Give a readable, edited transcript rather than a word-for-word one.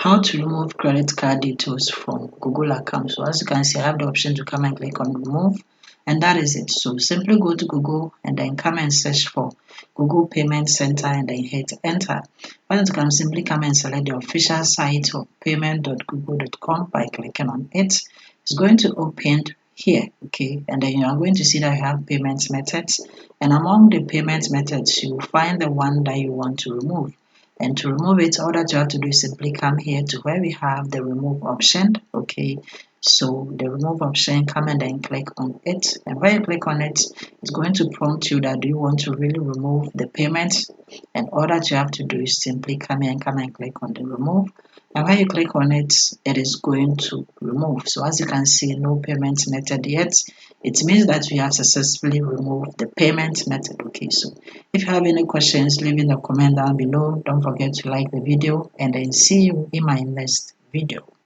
How to remove credit card details from Google account. So as you can see, I have the option to come and click on remove, and that is it. So simply go to Google and then come and search for Google Payment Center and then hit enter. Once you can simply come and select the official site of payment.google.com by clicking on it. It's going to open here, okay, and then you are going to see that you have payment methods, and among the payment methods you will find the one that you want to remove. And to remove it, all that you have to do is simply come here to where we have the remove option. Okay, so the remove option, come and then click on it. And when you click on it, it's going to prompt you that do you want to really remove the payment? And all that you have to do is simply come here and come and click on the remove. And when you click on it, it is going to remove. So as you can see, no payment method yet. It means that we have successfully removed the payment method. Okay, so if you have any questions, leave in the comment down below. Don't forget to like the video and then see you in my next video.